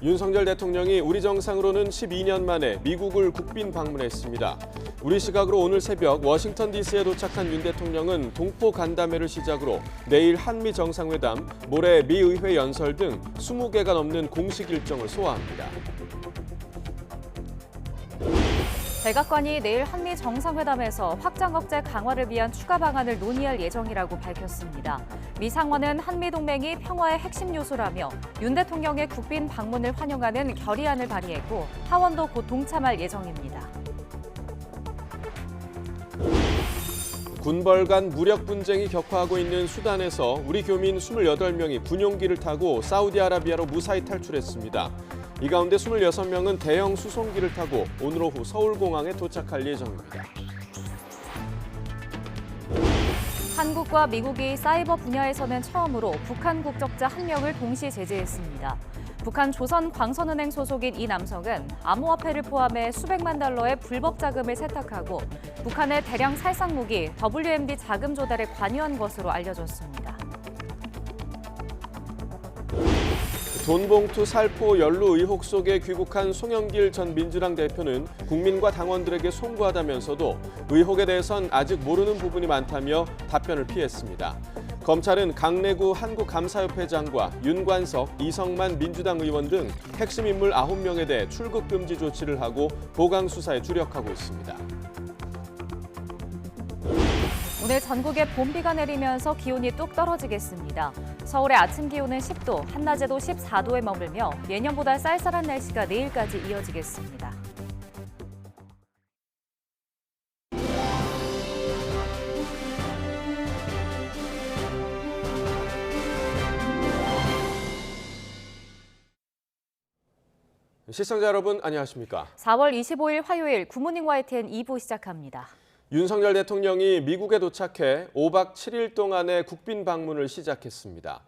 윤석열 대통령이 우리 정상으로는 12년 만에 미국을 국빈 방문했습니다. 우리 시각으로 오늘 새벽 워싱턴 DC에 도착한 윤 대통령은 동포 간담회를 시작으로 내일 한미 정상회담, 모레 미 의회 연설 등 20개가 넘는 공식 일정을 소화합니다. 백악관이 내일 한미 정상회담에서 확장 억제 강화를 위한 추가 방안을 논의할 예정이라고 밝혔습니다. 미 상원은 한미 동맹이 평화의 핵심 요소라며 윤 대통령의 국빈 방문을 환영하는 결의안을 발의했고 하원도 곧 동참할 예정입니다. 군벌 간 무력 분쟁이 격화하고 있는 수단에서 우리 교민 28명이 군용기를 타고 사우디아라비아로 무사히 탈출했습니다. 이 가운데 26명은 대형 수송기를 타고 오늘 오후 서울공항에 도착할 예정입니다. 한국과 미국이 사이버 분야에서는 처음으로 북한 국적자 1명을 동시 제재했습니다. 북한 조선광선은행 소속인 이 남성은 암호화폐를 포함해 수백만 달러의 불법 자금을 세탁하고 북한의 대량 살상 무기 WMD 자금 조달에 관여한 것으로 알려졌습니다. 돈봉투 살포 연루 의혹 속에 귀국한 송영길 전 민주당 대표는 국민과 당원들에게 송구하다면서도 의혹에 대해선 아직 모르는 부분이 많다며 답변을 피했습니다. 검찰은 강내구 한국감사협회장과 윤관석, 이성만 민주당 의원 등 핵심 인물 9명에 대해 출국 금지 조치를 하고 보강 수사에 주력하고 있습니다. 오늘 전국에 봄비가 내리면서 기온이 뚝 떨어지겠습니다. 서울의 아침 기온은 10도, 한낮에도 14도에 머물며 예년보다 쌀쌀한 날씨가 내일까지 이어지겠습니다. 시청자 여러분 안녕하십니까? 4월 25일 화요일 굿모닝 YTN 2부 시작합니다. 윤석열 대통령이 미국에 도착해 5박 7일 동안의 국빈 방문을 시작했습니다.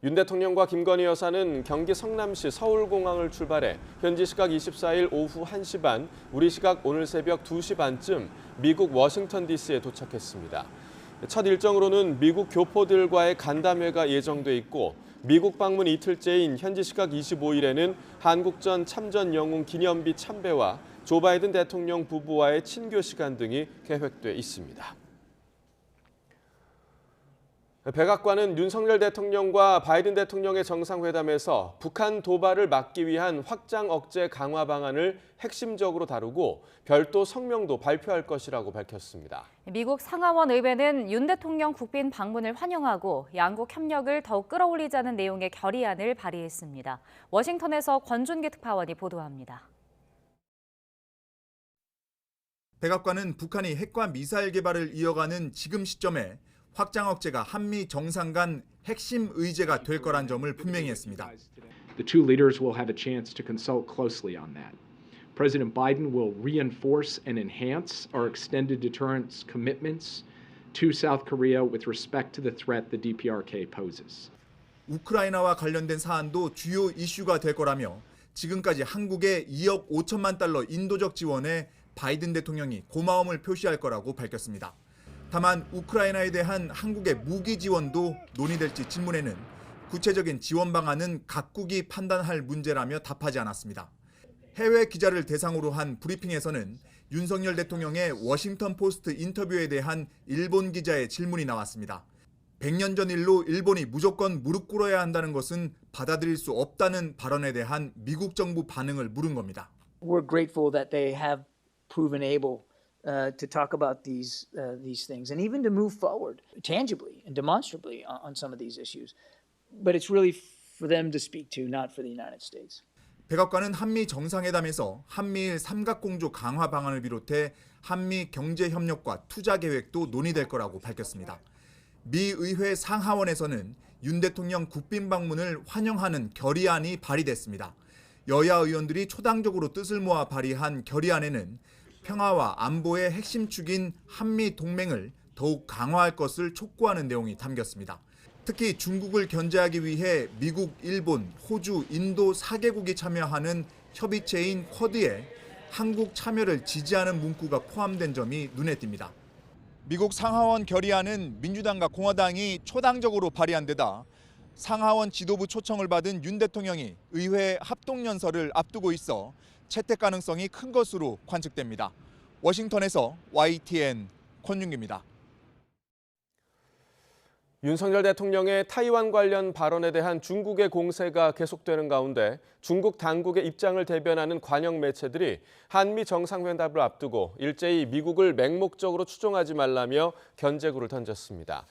윤 대통령과 김건희 여사는 경기 성남시 서울공항을 출발해 현지 시각 24일 오후 1시 반, 우리 시각 오늘 새벽 2시 반쯤 미국 워싱턴 DC에 도착했습니다. 첫 일정으로는 미국 교포들과의 간담회가 예정돼 있고 미국 방문 이틀째인 현지 시각 25일에는 한국전 참전 영웅 기념비 참배와 조 바이든 대통령 부부와의 친교 시간 등이 계획돼 있습니다. 백악관은 윤석열 대통령과 바이든 대통령의 정상회담에서 북한 도발을 막기 위한 확장 억제 강화 방안을 핵심적으로 다루고 별도 성명도 발표할 것이라고 밝혔습니다. 미국 상하원 의회는 윤 대통령 국빈 방문을 환영하고 양국 협력을 더욱 끌어올리자는 내용의 결의안을 발의했습니다. 워싱턴에서 권준기 특파원이 보도합니다. 백악관은 북한이 핵과 미사일 개발을 이어가는 지금 시점에 확장 억제가 한미 정상 간 핵심 의제가 될 거란 점을 분명히 했습니다. The two leaders will have a chance to consult closely on that. President Biden will reinforce and enhance our extended deterrence commitments to South Korea with respect to the threat the DPRK poses. 우크라이나와 관련된 사안도 주요 이슈가 될 거라며 지금까지 한국에 2억 5천만 달러 인도적 지원에 바이든 대통령이 고마움을 표시할 거라고 밝혔습니다. 다만 우크라이나에 대한 한국의 무기 지원도 논의될지 질문에는 구체적인 지원 방안은 각국이 판단할 문제라며 답하지 않았습니다. 해외 기자를 대상으로 한 브리핑에서는 윤석열 대통령의 워싱턴 포스트 인터뷰에 대한 일본 기자의 질문이 나왔습니다. 100년 전 일로 일본이 무조건 무릎 꿇어야 한다는 것은 받아들일 수 없다는 발언에 대한 미국 정부 반응을 물은 겁니다. We're grateful that they have proven able to talk about these things and even to move forward tangibly and demonstrably on some of these issues. But it's really for them to speak to, not for the United States. 백악관은 한미 정상회담에서 한미일 삼각공조 강화 방안을 비롯해 한미 경제 협력과 투자 계획도 논의될 거라고 밝혔습니다. 미 의회 상하원에서는 윤 대통령 국빈 방문을 환영하는 결의안이 발의됐습니다. 여야 의원들이 초당적으로 뜻을 모아 발의한 결의안에는 평화와 안보의 핵심 축인 한미 동맹을 더욱 강화할 것을 촉구하는 내용이 담겼습니다. 특히 중국을 견제하기 위해 미국, 일본, 호주, 인도 4개국이 참여하는 협의체인 쿼드에 한국 참여를 지지하는 문구가 포함된 점이 눈에 띕니다. 미국 상하원 결의안은 민주당과 공화당이 초당적으로 발의한 데다 상하원 지도부 초청을 받은 윤 대통령이 의회 합동연설을 앞두고 있어 채택 가능성이 큰 것으로 관측됩니다. 워싱턴에서 YTN 권윤기입니다. 윤석열 대통령의 타이완 관련 발언에 대한 중국의 공세가 계속되는 가운데 중국 당국의 입장을 대변하는 관영 매체들이 한미 정상회담을 앞두고 일제히 미국을 맹목적으로 추종하지 말라며 견제구를 던졌습니다.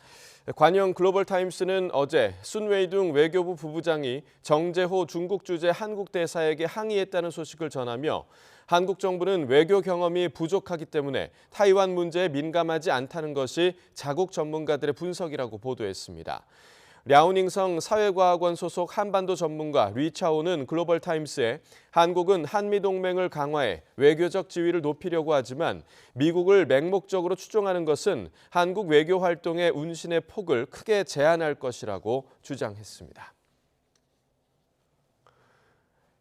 관영 글로벌타임스는 어제 순웨이둥 외교부 부부장이 정재호 중국 주재 한국 대사에게 항의했다는 소식을 전하며 한국 정부는 외교 경험이 부족하기 때문에 타이완 문제에 민감하지 않다는 것이 자국 전문가들의 분석이라고 보도했습니다. 랴오닝성 사회과학원 소속 한반도 전문가 리차오는 글로벌타임스에 한국은 한미동맹을 강화해 외교적 지위를 높이려고 하지만 미국을 맹목적으로 추종하는 것은 한국 외교 활동의 운신의 폭을 크게 제한할 것이라고 주장했습니다.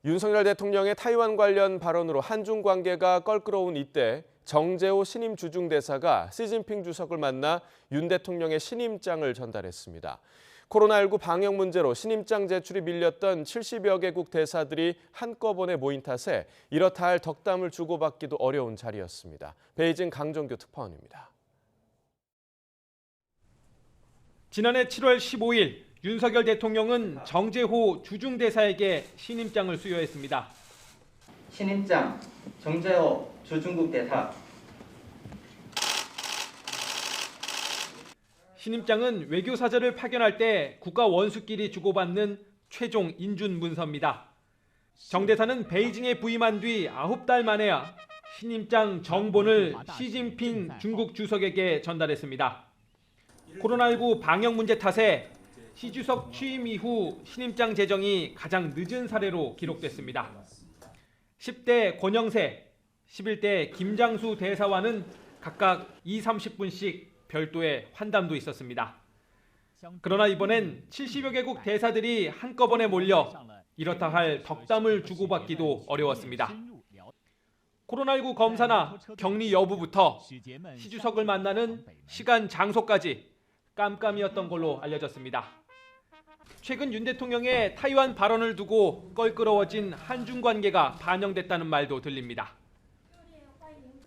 윤석열 대통령의 타이완 관련 발언으로 한중 관계가 껄끄러운 이때 정재호 신임 주중대사가 시진핑 주석을 만나 윤 대통령의 신임장을 전달했습니다. 코로나19 방역 문제로 신임장 제출이 밀렸던 70여 개국 대사들이 한꺼번에 모인 탓에 이렇다 할 덕담을 주고받기도 어려운 자리였습니다. 베이징 강정규 특파원입니다. 지난해 7월 15일 윤석열 대통령은 정재호 주중대사에게 신임장을 수여했습니다. 신임장 정재호 주중국 대사. 신임장은 외교사절을 파견할 때 국가 원수끼리 주고받는 최종 인준 문서입니다. 정 대사는 베이징에 부임한 뒤 9달 만에야 신임장 정본을 시진핑 중국 주석에게 전달했습니다. 코로나19 방역 문제 탓에 시 주석 취임 이후 신임장 제정이 가장 늦은 사례로 기록됐습니다. 10대 권영세, 11대 김장수 대사와는 각각 20-30분씩 별도의 환담도 있었습니다. 그러나 이번엔 70여 개국 대사들이 한꺼번에 몰려 이렇다 할 덕담을 주고받기도 어려웠습니다. 코로나19 검사나 격리 여부부터 시 주석을 만나는 시간, 장소까지 깜깜이었던 걸로 알려졌습니다. 최근 윤 대통령의 타이완 발언을 두고 껄끄러워진 한중 관계가 반영됐다는 말도 들립니다.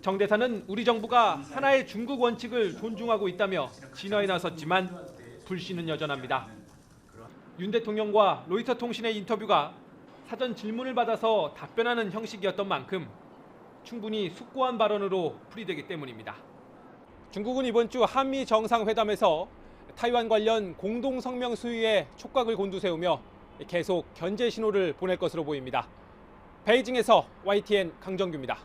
정 대사는 우리 정부가 하나의 중국 원칙을 존중하고 있다며 진화에 나섰지만 불신은 여전합니다. 윤 대통령과 로이터 통신의 인터뷰가 사전 질문을 받아서 답변하는 형식이었던 만큼 충분히 숙고한 발언으로 풀이되기 때문입니다. 중국은 이번 주 한미 정상회담에서 타이완 관련 공동성명 수위에 촉각을 곤두세우며 계속 견제 신호를 보낼 것으로 보입니다. 베이징에서 YTN 강정규입니다.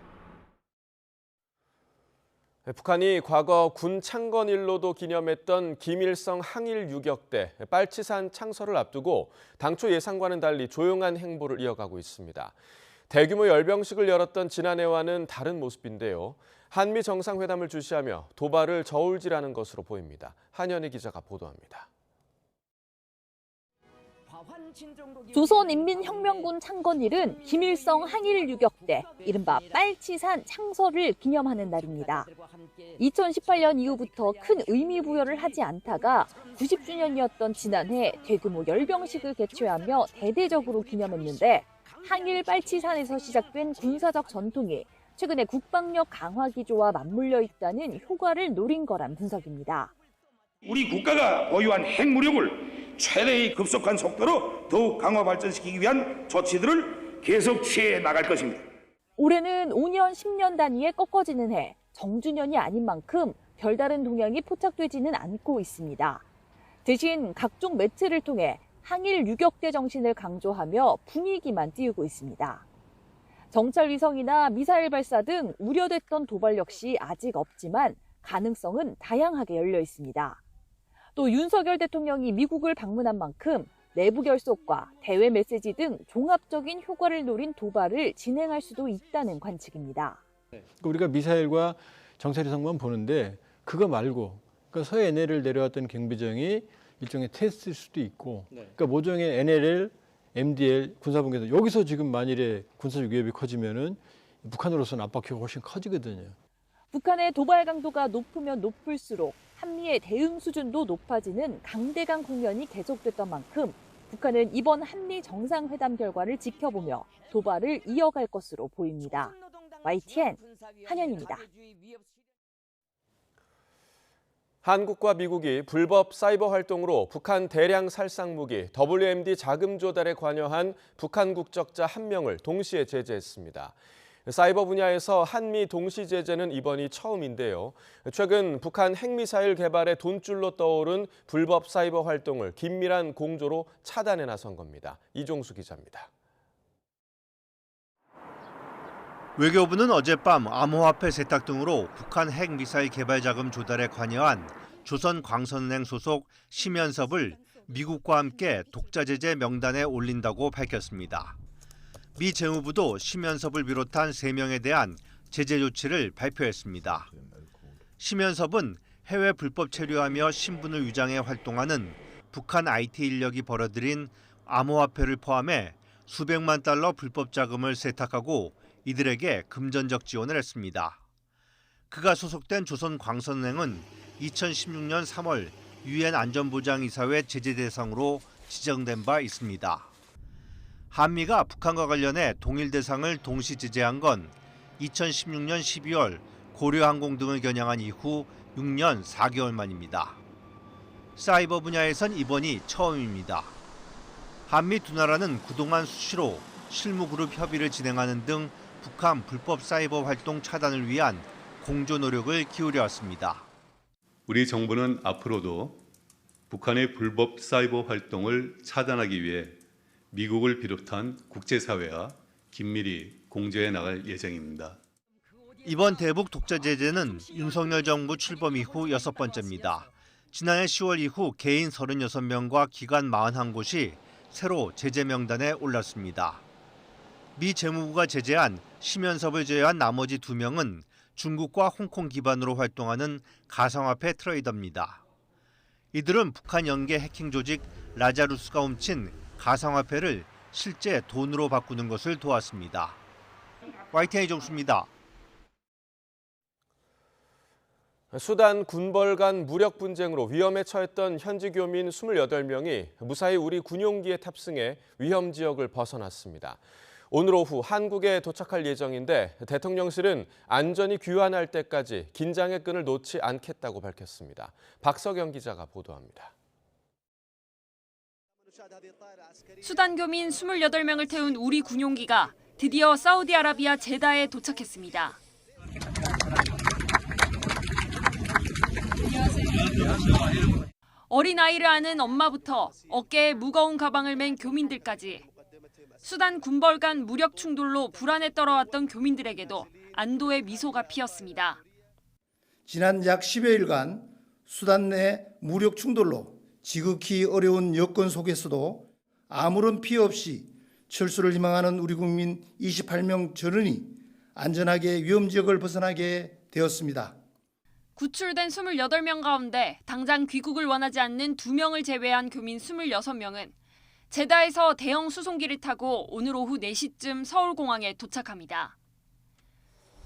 북한이 과거 군 창건일로도 기념했던 김일성 항일 유격대 빨치산 창설을 앞두고 당초 예상과는 달리 조용한 행보를 이어가고 있습니다. 대규모 열병식을 열었던 지난해와는 다른 모습인데요. 한미 정상회담을 주시하며 도발을 저울질하는 것으로 보입니다. 한현희 기자가 보도합니다. 조선인민혁명군 창건일은 김일성 항일 유격대, 이른바 빨치산 창설을 기념하는 날입니다. 2018년 이후부터 큰 의미 부여를 하지 않다가 90주년이었던 지난해 대규모 열병식을 개최하며 대대적으로 기념했는데 항일 빨치산에서 시작된 군사적 전통이 최근에 국방력 강화 기조와 맞물려 있다는 효과를 노린 거란 분석입니다. 우리 국가가 보유한 핵무력을 최대의 급속한 속도로 더욱 강화 발전시키기 위한 조치들을 계속 취해 나갈 것입니다. 올해는 5년, 10년 단위에 꺾어지는 해, 정주년이 아닌 만큼 별다른 동향이 포착되지는 않고 있습니다. 대신 각종 매체를 통해 항일 유격대 정신을 강조하며 분위기만 띄우고 있습니다. 정찰 위성이나 미사일 발사 등 우려됐던 도발 역시 아직 없지만 가능성은 다양하게 열려 있습니다. 또 윤석열 대통령이 미국을 방문한 만큼 내부 결속과 대외 메시지 등 종합적인 효과를 노린 도발을 진행할 수도 있다는 관측입니다. 우리가 미사일과 정찰 위성만 보는데 그거 말고 그러니까 서해 NLL 내려왔던 경비정이 일종의 테스트일 수도 있고 그러니까 모종의 NLL, MDL 군사분계선 여기서 지금 만일에 군사적 위협이 커지면은 북한으로서는 압박효가 훨씬 커지거든요. 북한의 도발 강도가 높으면 높을수록 한미의 대응 수준도 높아지는 강대강 국면이 계속됐던 만큼 북한은 이번 한미 정상회담 결과를 지켜보며 도발을 이어갈 것으로 보입니다. YTN 한현입니다. 한국과 미국이 불법 사이버 활동으로 북한 대량 살상 무기 WMD 자금 조달에 관여한 북한 국적자 1명을 동시에 제재했습니다. 사이버 분야에서 한미 동시 제재는 이번이 처음인데요. 최근 북한 핵미사일 개발의 돈줄로 떠오른 불법 사이버 활동을 긴밀한 공조로 차단해 나선 겁니다. 이종수 기자입니다. 외교부는 어젯밤 암호화폐 세탁 등으로 북한 핵미사일 개발 자금 조달에 관여한 조선광선은행 소속 심연섭을 미국과 함께 독자 제재 명단에 올린다고 밝혔습니다. 미 재무부도 심연섭을 비롯한 3명에 대한 제재 조치를 발표했습니다. 심연섭은 해외 불법 체류하며 신분을 위장해 활동하는 북한 IT 인력이 벌어들인 암호화폐를 포함해 수백만 달러 불법 자금을 세탁하고 이들에게 금전적 지원을 했습니다. 그가 소속된 조선광선은행은 2016년 3월 유엔 안전보장이사회 제재 대상으로 지정된 바 있습니다. 한미가 북한과 관련해 동일 대상을 동시 제재한 건 2016년 12월 고려항공 등을 겨냥한 이후 6년 4개월 만입니다. 사이버 분야에선 이번이 처음입니다. 한미 두 나라는 그동안 수시로 실무그룹 협의를 진행하는 등 북한 불법 사이버 활동 차단을 위한 공조 노력을 기울여왔습니다. 우리 정부는 앞으로도 북한의 불법 사이버 활동을 차단하기 위해 미국을 비롯한 국제사회와 긴밀히 공조해 나갈 예정입니다. 이번 대북 독자 제재는 윤석열 정부 출범 이후 6번째입니다. 지난해 10월 이후 개인 36명과 기관 41곳이 새로 제재 명단에 올랐습니다. 미 재무부가 제재한 심연섭을 제외한 나머지 2명은 중국과 홍콩 기반으로 활동하는 가상화폐 트레이더입니다. 이들은 북한 연계 해킹 조직 라자루스가 훔친 가상화폐를 실제 돈으로 바꾸는 것을 도왔습니다. YTN 이종수입니다. 수단 군벌 간 무력 분쟁으로 위험에 처했던 현지 교민 28명이 무사히 우리 군용기에 탑승해 위험 지역을 벗어났습니다. 오늘 오후 한국에 도착할 예정인데 대통령실은 안전이 귀환할 때까지 긴장의 끈을 놓지 않겠다고 밝혔습니다. 박석영 기자가 보도합니다. 수단 교민 28명을 태운 우리 군용기가 드디어 사우디아라비아 제다에 도착했습니다. 어린아이를 안은 엄마부터 어깨에 무거운 가방을 맨 교민들까지 수단 군벌 간 무력 충돌로 불안에 떨어왔던 교민들에게도 안도의 미소가 피었습니다. 지난 약 10여일간 수단 내 무력 충돌로 지극히 어려운 여건 속에서도 아무런 피해 없이 철수를 희망하는 우리 국민 28명 전원이 안전하게 위험 지역을 벗어나게 되었습니다. 구출된 28명 가운데 당장 귀국을 원하지 않는 2명을 제외한 교민 26명은 제다에서 대형 수송기를 타고 오늘 오후 4시쯤 서울공항에 도착합니다.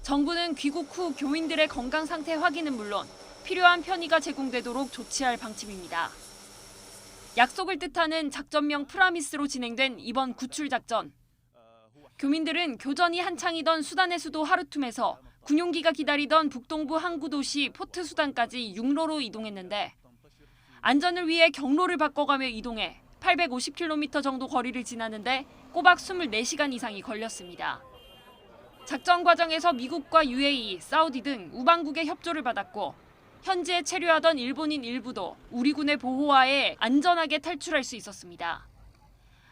정부는 귀국 후 교민들의 건강 상태 확인은 물론 필요한 편의가 제공되도록 조치할 방침입니다. 약속을 뜻하는 작전명 프라미스로 진행된 이번 구출 작전. 교민들은 교전이 한창이던 수단의 수도 하르툼에서 군용기가 기다리던 북동부 항구 도시 포트 수단까지 육로로 이동했는데 안전을 위해 경로를 바꿔가며 이동해 850km 정도 거리를 지나는데 꼬박 24시간 이상이 걸렸습니다. 작전 과정에서 미국과 UAE, 사우디 등 우방국의 협조를 받았고 현지에 체류하던 일본인 일부도 우리 군의 보호하에 안전하게 탈출할 수 있었습니다.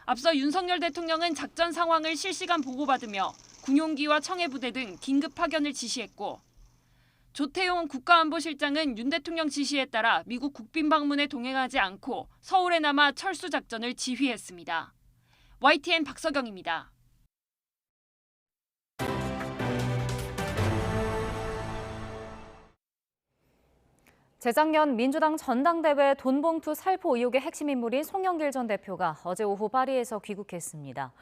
앞서 윤석열 대통령은 작전 상황을 실시간 보고받으며 군용기와 청해부대 등 긴급 파견을 지시했고 조태용 국가안보실장은 윤 대통령 지시에 따라 미국 국빈 방문에 동행하지 않고 서울에 남아 철수 작전을 지휘했습니다. YTN 박석영입니다. 재작년 민주당 전당대회 돈봉투 살포 의혹의 핵심 인물인 송영길 전 대표가 어제 오후 파리에서 귀국했습니다.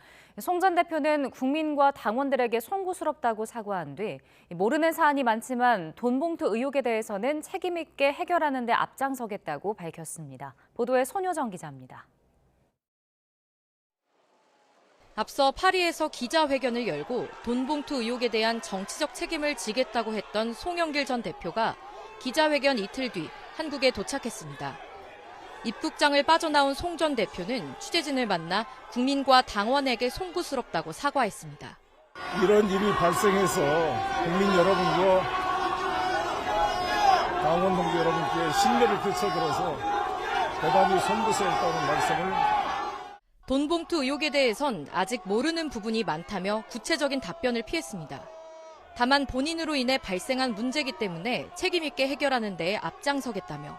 송 전 대표는 국민과 당원들에게 송구스럽다고 사과한 뒤 모르는 사안이 많지만 돈봉투 의혹에 대해서는 책임 있게 해결하는 데 앞장서겠다고 밝혔습니다. 보도에 손효정 기자입니다. 앞서 파리에서 기자회견을 열고 돈봉투 의혹에 대한 정치적 책임을 지겠다고 했던 송영길 전 대표가 기자회견 이틀 뒤 한국에 도착했습니다. 입국장을 빠져나온 송 전 대표는 취재진을 만나 국민과 당원에게 송구스럽다고 사과했습니다. 이런 일이 발생해서 국민 여러분과 당원 동지 여러분께 신뢰를 끼쳐드려서 대단히 송구스럽다는 말씀을. 돈봉투 의혹에 대해선 아직 모르는 부분이 많다며 구체적인 답변을 피했습니다. 다만 본인으로 인해 발생한 문제이기 때문에 책임 있게 해결하는 데에 앞장서겠다며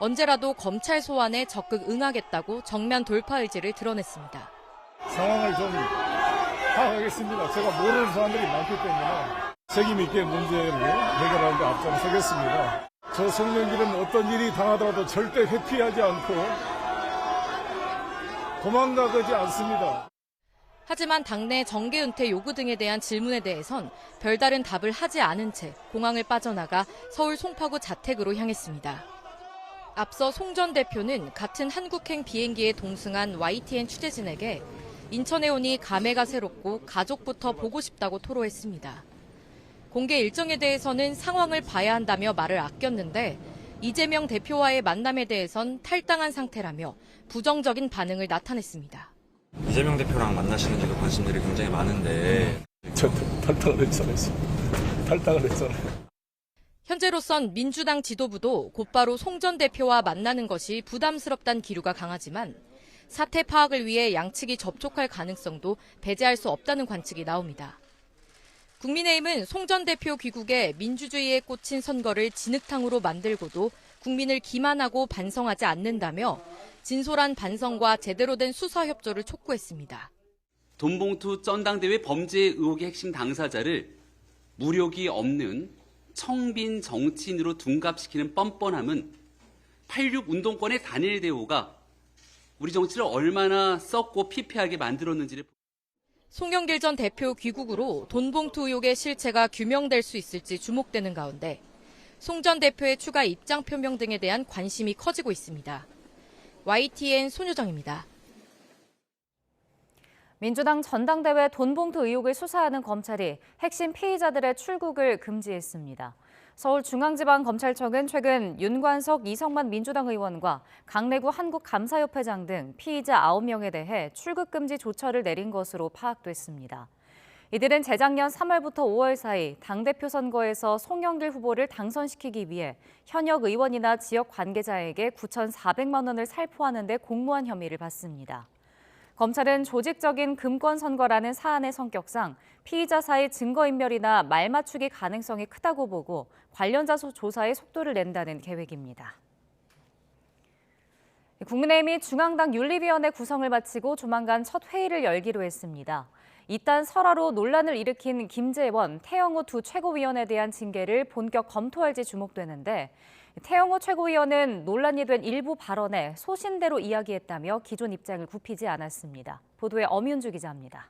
언제라도 검찰 소환에 적극 응하겠다고 정면 돌파 의지를 드러냈습니다. 상황을 좀 파악하겠습니다. 제가 모르는 사람들이 많기 때문에 책임 있게 문제를 해결하는 데 앞장서겠습니다. 저 송영길은 어떤 일이 당하더라도 절대 회피하지 않고 도망가지 않습니다. 하지만 당내 정계 은퇴 요구 등에 대한 질문에 대해선 별다른 답을 하지 않은 채 공항을 빠져나가 서울 송파구 자택으로 향했습니다. 앞서 송 전 대표는 같은 한국행 비행기에 동승한 YTN 취재진에게 인천에 오니 감회가 새롭고 가족부터 보고 싶다고 토로했습니다. 공개 일정에 대해서는 상황을 봐야 한다며 말을 아꼈는데 이재명 대표와의 만남에 대해선 탈당한 상태라며 부정적인 반응을 나타냈습니다. 이재명 대표랑 만나시는데도 관심들이 굉장히 많은데 저 탈당을 했잖아요. 탈당을 했잖아요. 현재로선 민주당 지도부도 곧바로 송 전 대표와 만나는 것이 부담스럽다는 기류가 강하지만 사태 파악을 위해 양측이 접촉할 가능성도 배제할 수 없다는 관측이 나옵니다. 국민의힘은 송 전 대표 귀국에 민주주의에 꽂힌 선거를 진흙탕으로 만들고도 국민을 기만하고 반성하지 않는다며 진솔한 반성과 제대로 된 수사 협조를 촉구했습니다. 돈봉투 전당대회 범죄 의혹의 핵심 당사자를 무력이 없는 청빈 정치인으로 둔갑시키는 뻔뻔함은 86 운동권의 단일 대우가 우리 정치를 얼마나 썩고 피폐하게 만들었는지를. 송영길 전 대표 귀국으로 돈봉투 의혹의 실체가 규명될 수 있을지 주목되는 가운데 송 전 대표의 추가 입장 표명 등에 대한 관심이 커지고 있습니다. YTN 손유정입니다. 민주당 전당대회 돈봉투 의혹을 수사하는 검찰이 핵심 피의자들의 출국을 금지했습니다. 서울중앙지방검찰청은 최근 윤관석, 이성만 민주당 의원과 강래구 한국감사협회장 등 피의자 9명에 대해 출국금지 조처를 내린 것으로 파악됐습니다. 이들은 재작년 3월부터 5월 사이 당대표 선거에서 송영길 후보를 당선시키기 위해 현역 의원이나 지역 관계자에게 9,400만 원을 살포하는 데 공모한 혐의를 받습니다. 검찰은 조직적인 금권 선거라는 사안의 성격상 피의자 사이 증거인멸이나 말맞추기 가능성이 크다고 보고 관련자 조사에 속도를 낸다는 계획입니다. 국민의힘이 중앙당 윤리위원회 구성을 마치고 조만간 첫 회의를 열기로 했습니다. 이딴 설화로 논란을 일으킨 김재원, 태영호 두 최고위원에 대한 징계를 본격 검토할지 주목되는데 태영호 최고위원은 논란이 된 일부 발언에 소신대로 이야기했다며 기존 입장을 굽히지 않았습니다. 보도에 엄윤주 기자입니다.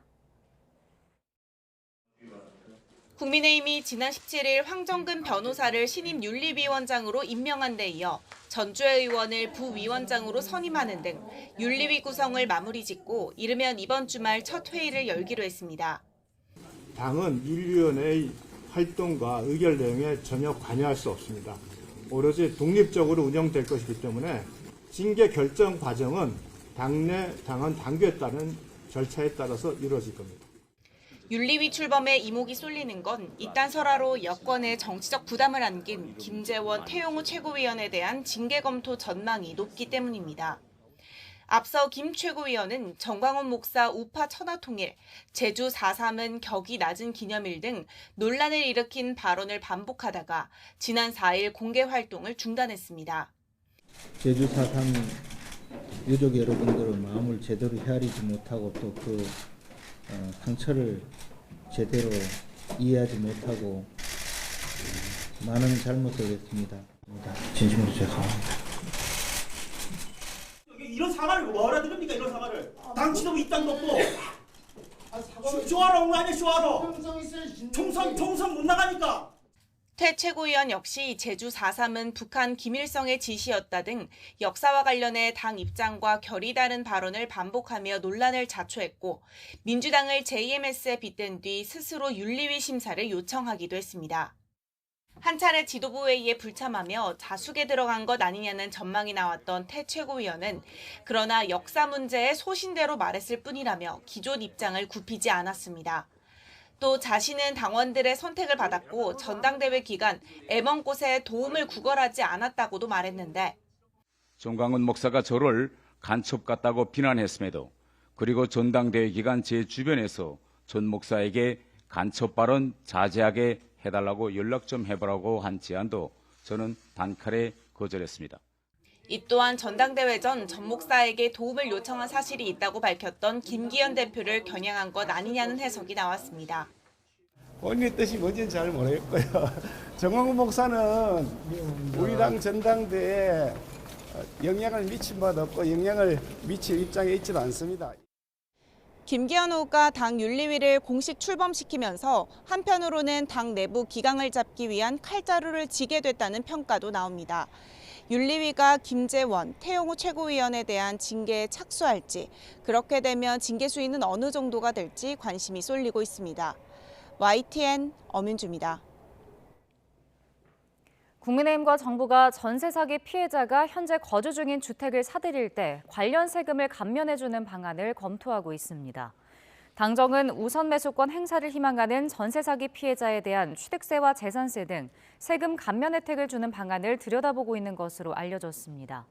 국민의힘이 지난 17일 황정근 변호사를 신임 윤리위원장으로 임명한 데 이어 전주혜 의원을 부위원장으로 선임하는 등 윤리위 구성을 마무리 짓고 이르면 이번 주말 첫 회의를 열기로 했습니다. 당은 윤리위원회의 활동과 의결 내용에 전혀 관여할 수 없습니다. 오로지 독립적으로 운영될 것이기 때문에 징계 결정 과정은 당은 당규에 따른 절차에 따라서 이루어질 겁니다. 윤리위 출범에 이목이 쏠리는 건 이딴 설화로 여권에 정치적 부담을 안긴 김재원, 태용호 최고위원에 대한 징계 검토 전망이 높기 때문입니다. 앞서 김 최고위원은 정광훈 목사 우파 천하통일, 제주 4.3은 격이 낮은 기념일 등 논란을 일으킨 발언을 반복하다가 지난 4일 공개 활동을 중단했습니다. 제주 4.3 유족 여러분들의 마음을 제대로 헤아리지 못하고 또 그 상처를 제대로 이해하지 못하고 많은 잘못을 했습니다. 진심으로 죄송합니다. 이런 사과를 뭐하러 드립니까? 이런 사과를 당 지도부 입장도 없고 쇼하러 온 거 아니야? 쇼하러 총선 못 나가니까. 퇴 최고위원 역시 제주 4.3은 북한 김일성의 지시였다 등 역사와 관련해 당 입장과 결이 다른 발언을 반복하며 논란을 자초했고 민주당을 JMS에 빗댄 뒤 스스로 윤리위 심사를 요청하기도 했습니다. 한 차례 지도부 회의에 불참하며 자숙에 들어간 것 아니냐는 전망이 나왔던 퇴 최고위원은 그러나 역사 문제에 소신대로 말했을 뿐이라며 기존 입장을 굽히지 않았습니다. 또 자신은 당원들의 선택을 받았고 전당대회 기간 애먼 곳에 도움을 구걸하지 않았다고도 말했는데 정광훈 목사가 저를 간첩 같다고 비난했음에도 그리고 전당대회 기간 제 주변에서 전 목사에게 간첩 발언 자제하게 해달라고 연락 좀 해보라고 한 제안도 저는 단칼에 거절했습니다. 이 또한 전당대회 전 목사에게 도움을 요청한 사실이 있다고 밝혔던 김기현 대표를 겨냥한 것 아니냐는 해석이 나왔습니다. 본인의 뜻이 뭔지는 잘 모르겠고요. 정광훈 목사는 우리 당 전당대회에 영향을 미친 바 없고 영향을 미칠 입장에 있지도 않습니다. 김기현 후보가 당 윤리위를 공식 출범시키면서 한편으로는 당 내부 기강을 잡기 위한 칼자루를 쥐게 됐다는 평가도 나옵니다. 윤리위가 김재원, 태용호 최고위원에 대한 징계에 착수할지, 그렇게 되면 징계 수위는 어느 정도가 될지 관심이 쏠리고 있습니다. YTN 엄윤주입니다. 국민의힘과 정부가 전세 사기 피해자가 현재 거주 중인 주택을 사들일 때 관련 세금을 감면해주는 방안을 검토하고 있습니다. 당정은 우선 매수권 행사를 희망하는 전세 사기 피해자에 대한 취득세와 재산세 등 세금 감면 혜택을 주는 방안을 들여다보고 있는 것으로 알려졌습니다.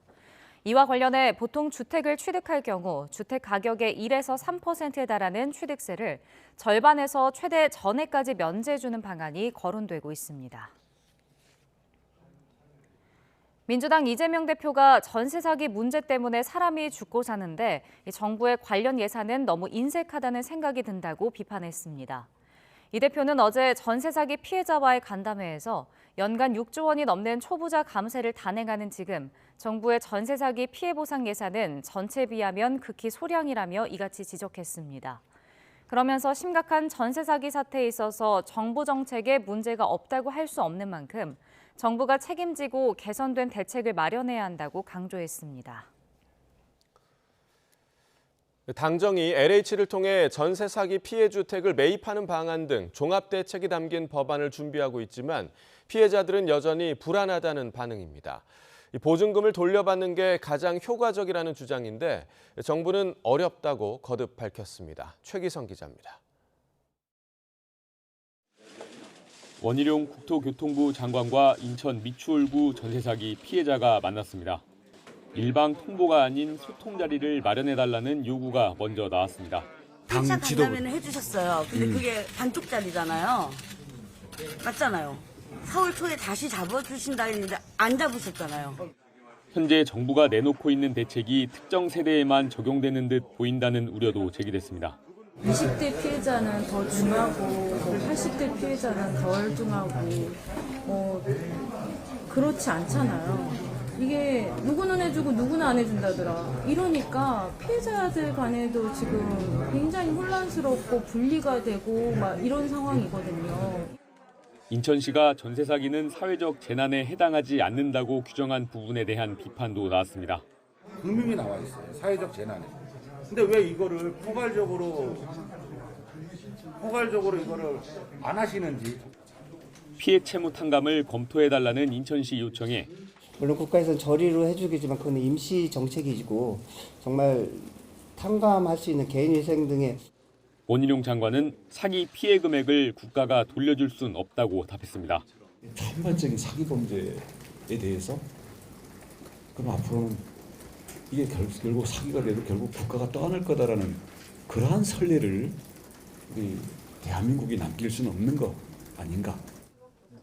이와 관련해 보통 주택을 취득할 경우 주택 가격의 1에서 3%에 달하는 취득세를 절반에서 최대 전액까지 면제해주는 방안이 거론되고 있습니다. 민주당 이재명 대표가 전세 사기 문제 때문에 사람이 죽고 사는데 정부의 관련 예산은 너무 인색하다는 생각이 든다고 비판했습니다. 이 대표는 어제 전세 사기 피해자와의 간담회에서 연간 6조 원이 넘는 초부자 감세를 단행하는 지금 정부의 전세 사기 피해 보상 예산은 전체에 비하면 극히 소량이라며 이같이 지적했습니다. 그러면서 심각한 전세 사기 사태에 있어서 정부 정책에 문제가 없다고 할 수 없는 만큼 정부가 책임지고 개선된 대책을 마련해야 한다고 강조했습니다. 당정이 LH를 통해 전세 사기 피해 주택을 매입하는 방안 등 종합 대책이 담긴 법안을 준비하고 있지만 피해자들은 여전히 불안하다는 반응입니다. 보증금을 돌려받는 게 가장 효과적이라는 주장인데 정부는 어렵다고 거듭 밝혔습니다. 최기성 기자입니다. 원희룡 국토교통부 장관과 인천 미추홀구 전세 사기 피해자가 만났습니다. 일방 통보가 아닌 소통 자리를 마련해달라는 요구가 먼저 나왔습니다. 1차 간담회는 해주셨어요. 근데 그게 반쪽 자리잖아요. 맞잖아요. 4월 초에 다시 잡아주신다 했는데 안 잡으셨잖아요. 현재 정부가 내놓고 있는 대책이 특정 세대에만 적용되는 듯 보인다는 우려도 제기됐습니다. 20대 피해자는 더 중하고 80대 피해자는 덜 중하고 그렇지 않잖아요. 이게 누구는 해주고 누구는 안 해준다더라. 이러니까 피해자들 간에도 지금 굉장히 혼란스럽고 분리가 되고 막 이런 상황이거든요. 인천시가 전세 사기는 사회적 재난에 해당하지 않는다고 규정한 부분에 대한 비판도 나왔습니다. 분명히 나와 있어요. 사회적 재난에. 근데 왜 이거를 포괄적으로 이거를 안 하시는지. 피해 채무 탕감을 검토해달라는 인천시 요청에 물론 국가에서는 저리로 해주겠지만 그건 임시 정책이고 정말 탕감할 수 있는 개인위생 등의 원희룡 장관은 사기 피해 금액을 국가가 돌려줄 순 없다고 답했습니다. 전반적인 사기 범죄에 대해서 그럼 앞으로는 이게 결국 사기가 돼도 결국 국가가 떠안을 거다라는 그러한 선례를 우리 대한민국이 남길 수는 없는 거 아닌가.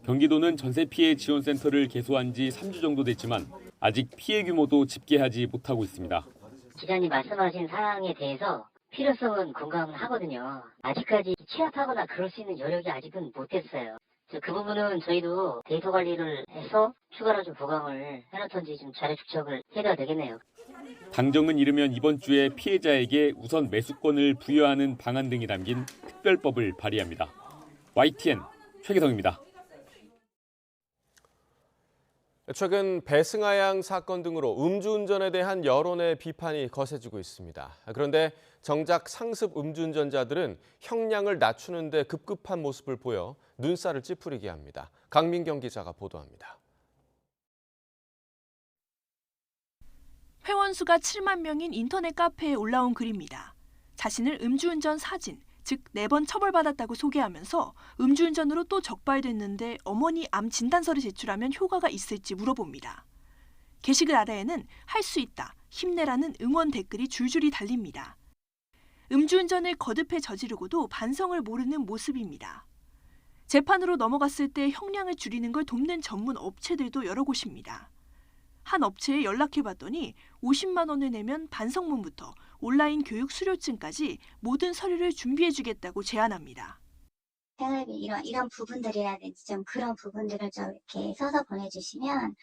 경기도는 전세 피해 지원센터를 개소한 지 3주 정도 됐지만 아직 피해 규모도 집계하지 못하고 있습니다. 기자님 말씀하신 사항에 대해서 필요성은 공감하거든요. 아직까지 취합하거나 그럴 수 있는 여력이 아직은 못 됐어요. 그 부분은 저희도 데이터 관리를 해서 추가로 좀 보강을 해놓던지 좀 자료 축적을 해야 되겠네요. 당정은 이르면 이번 주에 피해자에게 우선 매수권을 부여하는 방안 등이 담긴 특별법을 발의합니다. YTN 최기성입니다. 최근 배승하양 사건 등으로 음주운전에 대한 여론의 비판이 거세지고 있습니다. 그런데 정작 상습 음주운전자들은 형량을 낮추는 데 급급한 모습을 보여 눈살을 찌푸리게 합니다. 강민경 기자가 보도합니다. 회원수가 7만 명인 인터넷 카페에 올라온 글입니다. 자신을 음주운전 사진, 즉 4번 처벌받았다고 소개하면서 음주운전으로 또 적발됐는데 어머니 암 진단서를 제출하면 효과가 있을지 물어봅니다. 게시글 아래에는 할 수 있다, 힘내라는 응원 댓글이 줄줄이 달립니다. 음주운전을 거듭해 저지르고도 반성을 모르는 모습입니다. 재판으로 넘어갔을 때 형량을 줄이는 걸 돕는 전문 업체들도 여러 곳입니다. 한 업체에 연락해봤더니 50만 원을 내면 반성문부터 온라인 교육 수료증까지 모든 서류를 준비해주겠다고 제안합니다. 생활비 이런 부분들이라든지 좀 그런 부분들을 좀 이렇게 써서 보내주시면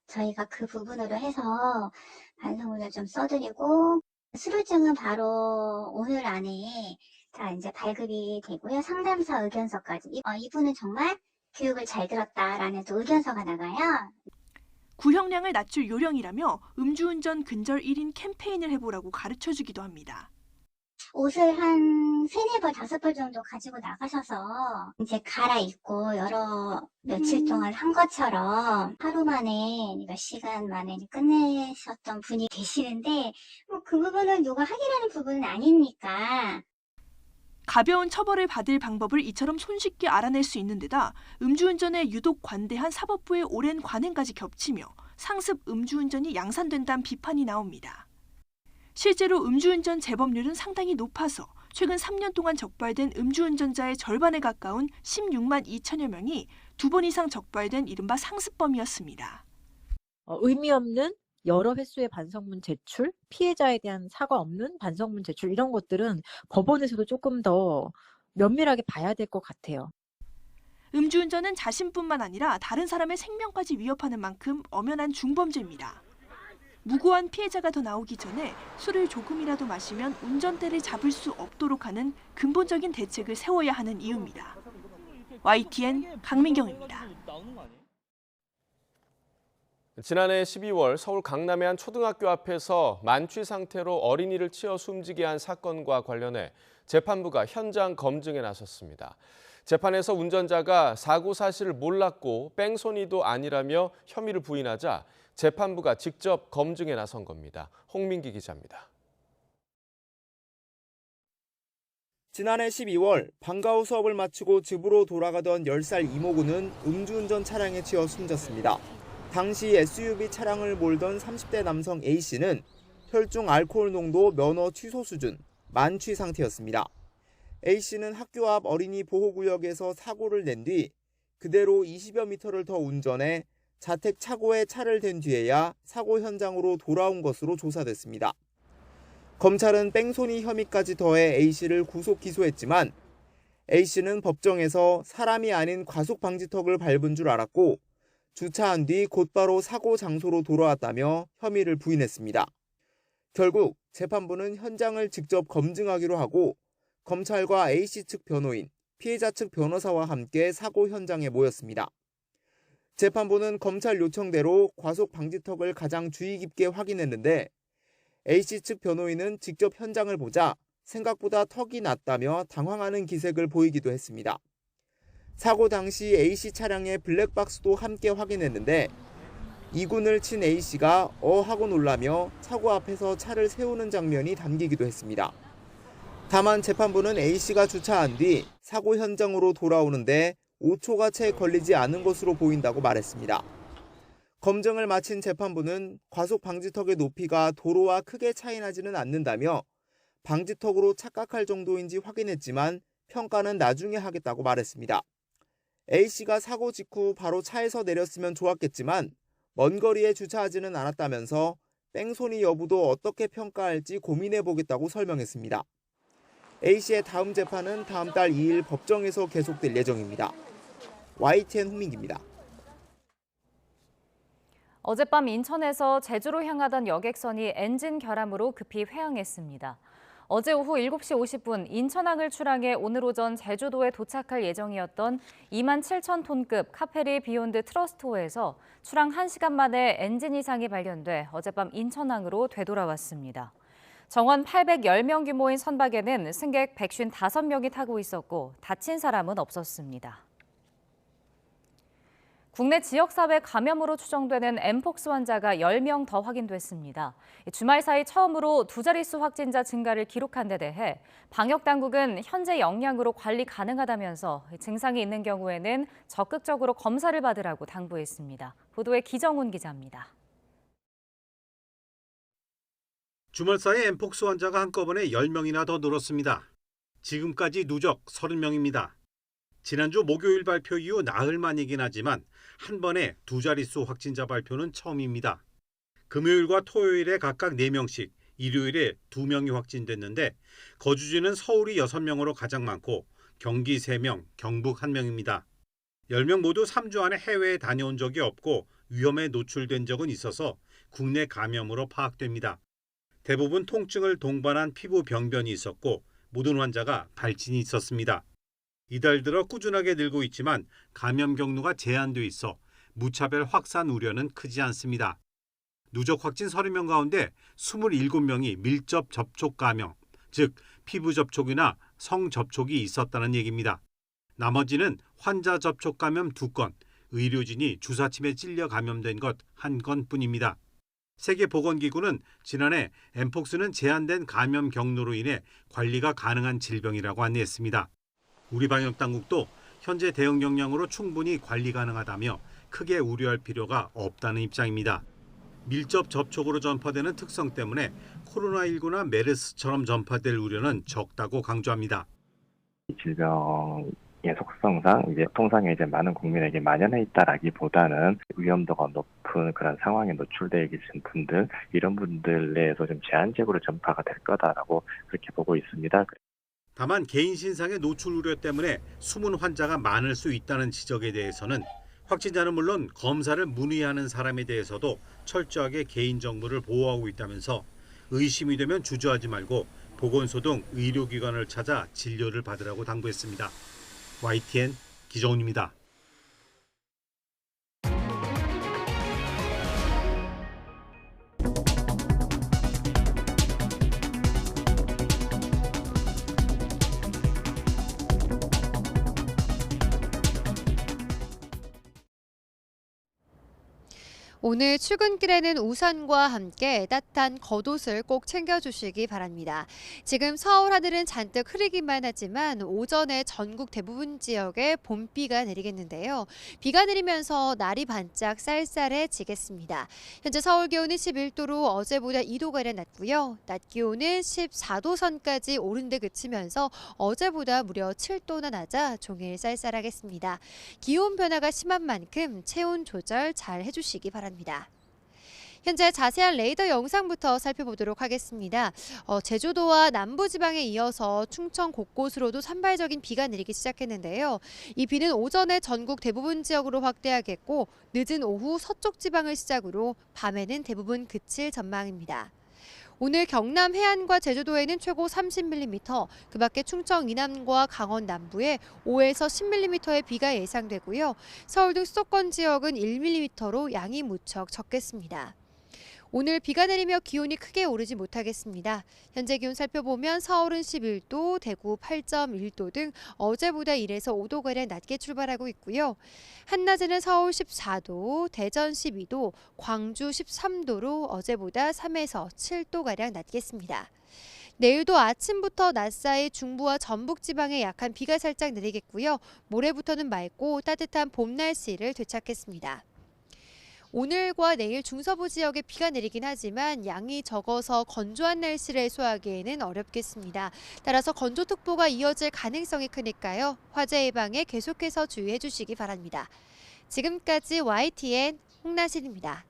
저희가 그 부분으로 해서 반성문을 좀 써드리고 수료증은 바로 오늘 안에 다 이제 발급이 되고요. 상담사 의견서까지 이분은 정말 교육을 잘 들었다라는 또 의견서가 나가요. 구형량을 낮출 요령이라며 음주운전 근절 1인 캠페인을 해보라고 가르쳐주기도 합니다. 옷을 한 3-4벌, 5벌 정도 가지고 나가셔서 이제 갈아입고 여러 며칠 동안 한 것처럼 하루 만에 몇 시간 만에 끝내셨던 분이 계시는데 그 부분은 누가 확인하는 부분은 아니니까. 가벼운 처벌을 받을 방법을 이처럼 손쉽게 알아낼 수 있는 데다 음주운전에 유독 관대한 사법부의 오랜 관행까지 겹치며 상습 음주운전이 양산된다는 비판이 나옵니다. 실제로 음주운전 재범률은 상당히 높아서 최근 3년 동안 적발된 음주운전자의 절반에 가까운 16만 2천여 명이 2번 이상 적발된 이른바 상습범이었습니다. 의미 없는 여러 횟수의 반성문 제출, 피해자에 대한 사과 없는 반성문 제출 이런 것들은 법원에서도 조금 더 면밀하게 봐야 될 것 같아요. 음주운전은 자신뿐만 아니라 다른 사람의 생명까지 위협하는 만큼 엄연한 중범죄입니다. 무고한 피해자가 더 나오기 전에 술을 조금이라도 마시면 운전대를 잡을 수 없도록 하는 근본적인 대책을 세워야 하는 이유입니다. YTN 강민경입니다. 지난해 12월 서울 강남의 한 초등학교 앞에서 만취 상태로 어린이를 치어 숨지게 한 사건과 관련해 재판부가 현장 검증에 나섰습니다. 재판에서 운전자가 사고 사실을 몰랐고 뺑소니도 아니라며 혐의를 부인하자 재판부가 직접 검증에 나선 겁니다. 홍민기 기자입니다. 지난해 12월 방과 후 수업을 마치고 집으로 돌아가던 10살 이모군은 음주운전 차량에 치여 숨졌습니다. 당시 SUV 차량을 몰던 30대 남성 A씨는 혈중 알코올 농도 면허 취소 수준, 만취 상태였습니다. A씨는 학교 앞 어린이 보호구역에서 사고를 낸 뒤 그대로 20여 미터를 더 운전해 자택 차고에 차를 댄 뒤에야 사고 현장으로 돌아온 것으로 조사됐습니다. 검찰은 뺑소니 혐의까지 더해 A씨를 구속 기소했지만 A씨는 법정에서 사람이 아닌 과속방지턱을 밟은 줄 알았고 주차한 뒤 곧바로 사고 장소로 돌아왔다며 혐의를 부인했습니다. 결국 재판부는 현장을 직접 검증하기로 하고 검찰과 A씨 측 변호인, 피해자 측 변호사와 함께 사고 현장에 모였습니다. 재판부는 검찰 요청대로 과속방지턱을 가장 주의 깊게 확인했는데 A씨 측 변호인은 직접 현장을 보자 생각보다 턱이 낮다며 당황하는 기색을 보이기도 했습니다. 사고 당시 A씨 차량의 블랙박스도 함께 확인했는데 이군을 친 A씨가 하고 놀라며 차고 앞에서 차를 세우는 장면이 담기기도 했습니다. 다만 재판부는 A씨가 주차한 뒤 사고 현장으로 돌아오는데 5초가 채 걸리지 않은 것으로 보인다고 말했습니다. 검증을 마친 재판부는 과속 방지턱의 높이가 도로와 크게 차이 나지는 않는다며 방지턱으로 착각할 정도인지 확인했지만 평가는 나중에 하겠다고 말했습니다. A씨가 사고 직후 바로 차에서 내렸으면 좋았겠지만 먼 거리에 주차하지는 않았다면서 뺑소니 여부도 어떻게 평가할지 고민해보겠다고 설명했습니다. A씨의 다음 재판은 다음 달 2일 법정에서 계속될 예정입니다. YTN 홍민기입니다. 어젯밤 인천에서 제주로 향하던 여객선이 엔진 결함으로 급히 회항했습니다. 어제 오후 7시 50분 인천항을 출항해 오늘 오전 제주도에 도착할 예정이었던 27,000톤급 카페리 비욘드 트러스트호에서 출항 1시간 만에 엔진 이상이 발견돼 어젯밤 인천항으로 되돌아왔습니다. 정원 810명 규모인 선박에는 승객 155명이 타고 있었고 다친 사람은 없었습니다. 국내 지역사회 감염으로 추정되는 엠폭스 환자가 10명 더 확인됐습니다. 주말 사이 처음으로 두 자릿수 확진자 증가를 기록한 데 대해 방역당국은 현재 역량으로 관리 가능하다면서 증상이 있는 경우에는 적극적으로 검사를 받으라고 당부했습니다. 보도에 기정훈 기자입니다. 주말 사이 엠폭스 환자가 한꺼번에 10명이나 더 늘었습니다. 지금까지 누적 30명입니다. 지난주 목요일 발표 이후 나흘 만이긴 하지만 한 번에 두 자릿수 확진자 발표는 처음입니다. 금요일과 토요일에 각각 4명씩, 일요일에 2명이 확진됐는데 거주지는 서울이 6명으로 가장 많고 경기 3명, 경북 1명입니다. 10명 모두 3주 안에 해외에 다녀온 적이 없고 위험에 노출된 적은 있어서 국내 감염으로 파악됩니다. 대부분 통증을 동반한 피부 병변이 있었고 모든 환자가 발진이 있었습니다. 이달 들어 꾸준하게 늘고 있지만 감염 경로가 제한돼 있어 무차별 확산 우려는 크지 않습니다. 누적 확진 30명 가운데 27명이 밀접 접촉 감염, 즉 피부 접촉이나 성 접촉이 있었다는 얘기입니다. 나머지는 환자 접촉 감염 2건, 의료진이 주사침에 찔려 감염된 것 1건뿐입니다. 세계보건기구는 지난해 엠폭스는 제한된 감염 경로로 인해 관리가 가능한 질병이라고 안내했습니다. 우리 방역당국도 현재 대응 역량으로 충분히 관리 가능하다며 크게 우려할 필요가 없다는 입장입니다. 밀접 접촉으로 전파되는 특성 때문에 코로나19나 메르스처럼 전파될 우려는 적다고 강조합니다. 질병의 속성상 통상에 많은 국민에게 만연해 있다라기보다는 위험도가 높은 그런 상황에 노출되어 계신 분들, 이런 분들 내에서 좀 제한적으로 전파가 될 거다라고 그렇게 보고 있습니다. 다만 개인 신상의 노출 우려 때문에 숨은 환자가 많을 수 있다는 지적에 대해서는 확진자는 물론 검사를 문의하는 사람에 대해서도 철저하게 개인정보를 보호하고 있다면서 의심이 되면 주저하지 말고 보건소 등 의료기관을 찾아 진료를 받으라고 당부했습니다. YTN 기정훈입니다. 오늘 출근길에는 우산과 함께 따뜻한 겉옷을 꼭 챙겨주시기 바랍니다. 지금 서울 하늘은 잔뜩 흐리기만 하지만 오전에 전국 대부분 지역에 봄비가 내리겠는데요. 비가 내리면서 날이 반짝 쌀쌀해지겠습니다. 현재 서울 기온은 11도로 어제보다 2도가량 낮고요. 낮 기온은 14도 선까지 오른 데 그치면서 어제보다 무려 7도나 낮아 종일 쌀쌀하겠습니다. 기온 변화가 심한 만큼 체온 조절 잘 해주시기 바랍니다. 현재 자세한 레이더 영상부터 살펴보도록 하겠습니다. 제주도와 남부지방에 이어서 충청 곳곳으로도 산발적인 비가 내리기 시작했는데요. 이 비는 오전에 전국 대부분 지역으로 확대하겠고 늦은 오후 서쪽 지방을 시작으로 밤에는 대부분 그칠 전망입니다. 오늘 경남 해안과 제주도에는 최고 30mm, 그 밖에 충청 이남과 강원 남부에 5에서 10mm의 비가 예상되고요. 서울 등 수도권 지역은 1mm로 양이 무척 적겠습니다. 오늘 비가 내리며 기온이 크게 오르지 못하겠습니다. 현재 기온 살펴보면 서울은 11도, 대구 8.1도 등 어제보다 1에서 5도가량 낮게 출발하고 있고요. 한낮에는 서울 14도, 대전 12도, 광주 13도로 어제보다 3에서 7도가량 낮겠습니다. 내일도 아침부터 낮 사이 중부와 전북 지방에 약한 비가 살짝 내리겠고요. 모레부터는 맑고 따뜻한 봄 날씨를 되찾겠습니다. 오늘과 내일 중서부 지역에 비가 내리긴 하지만 양이 적어서 건조한 날씨를 해소하기에는 어렵겠습니다. 따라서 건조특보가 이어질 가능성이 크니까요. 화재 예방에 계속해서 주의해 주시기 바랍니다. 지금까지 YTN 홍나신입니다.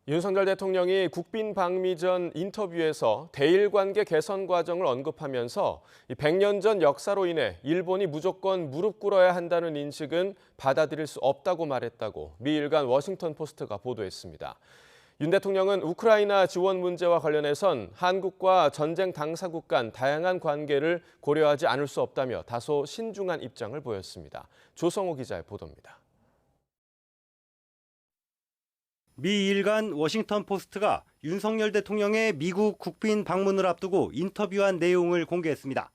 윤석열 대통령이 국빈 방미 전 인터뷰에서 대일 관계 개선 과정을 언급하면서 100년 전 역사로 인해 일본이 무조건 무릎 꿇어야 한다는 인식은 받아들일 수 없다고 말했다고 미 일간 워싱턴 포스트가 보도했습니다. 윤 대통령은 우크라이나 지원 문제와 관련해선 한국과 전쟁 당사국 간 다양한 관계를 고려하지 않을 수 없다며 다소 신중한 입장을 보였습니다. 조성호 기자의 보도입니다. 미 일간 워싱턴 포스트가 윤석열 대통령의 미국 국빈 방문을 앞두고 인터뷰한 내용을 공개했습니다.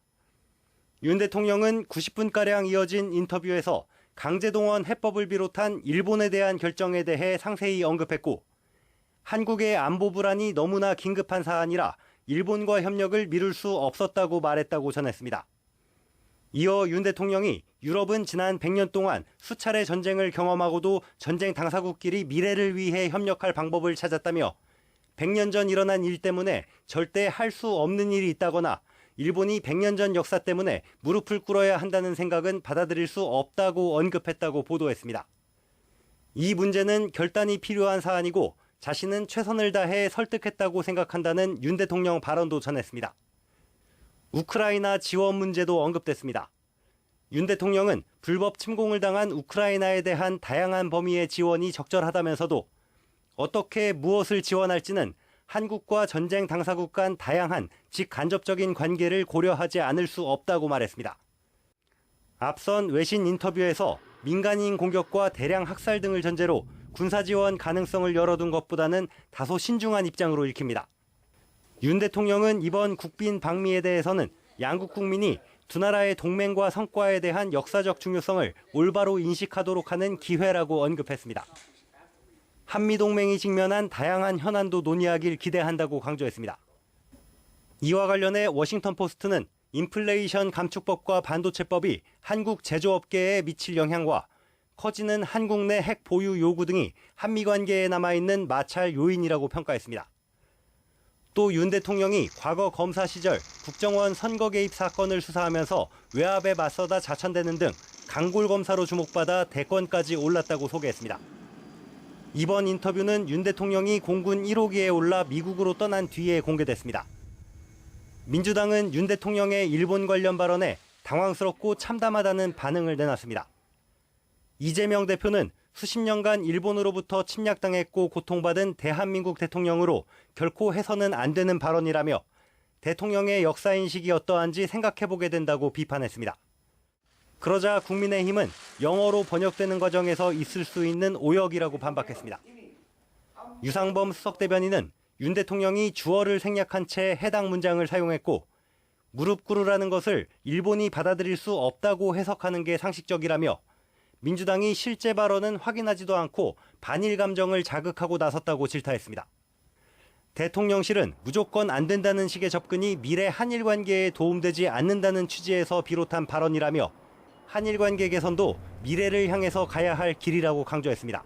윤 대통령은 90분가량 이어진 인터뷰에서 강제동원 해법을 비롯한 일본에 대한 결정에 대해 상세히 언급했고, 한국의 안보 불안이 너무나 긴급한 사안이라 일본과 협력을 미룰 수 없었다고 말했다고 전했습니다. 이어 윤 대통령이 유럽은 지난 100년 동안 수차례 전쟁을 경험하고도 전쟁 당사국끼리 미래를 위해 협력할 방법을 찾았다며 100년 전 일어난 일 때문에 절대 할 수 없는 일이 있다거나 일본이 100년 전 역사 때문에 무릎을 꿇어야 한다는 생각은 받아들일 수 없다고 언급했다고 보도했습니다. 이 문제는 결단이 필요한 사안이고 자신은 최선을 다해 설득했다고 생각한다는 윤 대통령 발언도 전했습니다. 우크라이나 지원 문제도 언급됐습니다. 윤 대통령은 불법 침공을 당한 우크라이나에 대한 다양한 범위의 지원이 적절하다면서도 어떻게 무엇을 지원할지는 한국과 전쟁 당사국 간 다양한 직간접적인 관계를 고려하지 않을 수 없다고 말했습니다. 앞선 외신 인터뷰에서 민간인 공격과 대량 학살 등을 전제로 군사 지원 가능성을 열어둔 것보다는 다소 신중한 입장으로 읽힙니다. 윤 대통령은 이번 국빈 방미에 대해서는 양국 국민이 두 나라의 동맹과 성과에 대한 역사적 중요성을 올바로 인식하도록 하는 기회라고 언급했습니다. 한미동맹이 직면한 다양한 현안도 논의하길 기대한다고 강조했습니다. 이와 관련해 워싱턴 포스트는 인플레이션 감축법과 반도체법이 한국 제조업계에 미칠 영향과 커지는 한국 내 핵 보유 요구 등이 한미 관계에 남아있는 마찰 요인이라고 평가했습니다. 또 윤 대통령이 과거 검사 시절 국정원 선거 개입 사건을 수사하면서 외압에 맞서다 자천되는 등 강골 검사로 주목받아 대권까지 올랐다고 소개했습니다. 이번 인터뷰는 윤 대통령이 공군 1호기에 올라 미국으로 떠난 뒤에 공개됐습니다. 민주당은 윤 대통령의 일본 관련 발언에 당황스럽고 참담하다는 반응을 내놨습니다. 이재명 대표는 수십 년간 일본으로부터 침략당했고 고통받은 대한민국 대통령으로 결코 해서는 안 되는 발언이라며 대통령의 역사인식이 어떠한지 생각해보게 된다고 비판했습니다. 그러자 국민의힘은 영어로 번역되는 과정에서 있을 수 있는 오역이라고 반박했습니다. 유상범 수석대변인은 윤 대통령이 주어를 생략한 채 해당 문장을 사용했고 무릎 꿇으라는 것을 일본이 받아들일 수 없다고 해석하는 게 상식적이라며 민주당이 실제 발언은 확인하지도 않고 반일 감정을 자극하고 나섰다고 질타했습니다. 대통령실은 무조건 안 된다는 식의 접근이 미래 한일 관계에 도움되지 않는다는 취지에서 비롯한 발언이라며 한일 관계 개선도 미래를 향해서 가야 할 길이라고 강조했습니다.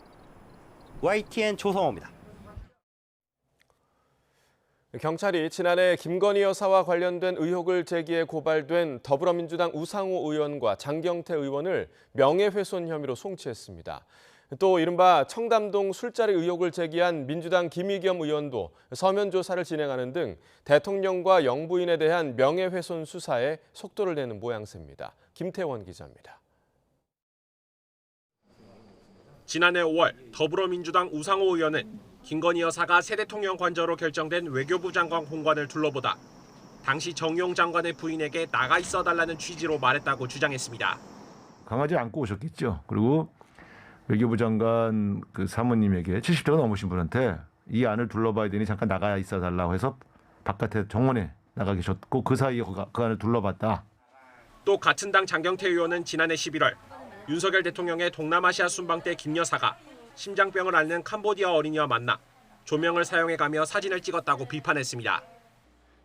YTN 조성호입니다. 경찰이 지난해 김건희 여사와 관련된 의혹을 제기해 고발된 더불어민주당 우상호 의원과 장경태 의원을 명예훼손 혐의로 송치했습니다. 또 이른바 청담동 술자리 의혹을 제기한 민주당 김의겸 의원도 서면 조사를 진행하는 등 대통령과 영부인에 대한 명예훼손 수사에 속도를 내는 모양새입니다. 김태원 기자입니다. 지난해 5월 더불어민주당 우상호 의원은 김건희 여사가 새 대통령 관저로 결정된 외교부 장관 공관을 둘러보다 당시 정용 장관의 부인에게 나가 있어달라는 취지로 말했다고 주장했습니다. 강하지 않고 오셨겠죠. 그리고 외교부 장관 그 사모님에게 70대가 넘으신 분한테 이 안을 둘러봐야 되니 잠깐 나가 있어달라고 해서 바깥에 정원에 나가 계셨고 그 사이에 그 안을 둘러봤다. 또 같은 당 장경태 의원은 지난해 11월 윤석열 대통령의 동남아시아 순방 때 김 여사가 심장병을 앓는 캄보디아 어린이와 만나 조명을 사용해가며 사진을 찍었다고 비판했습니다.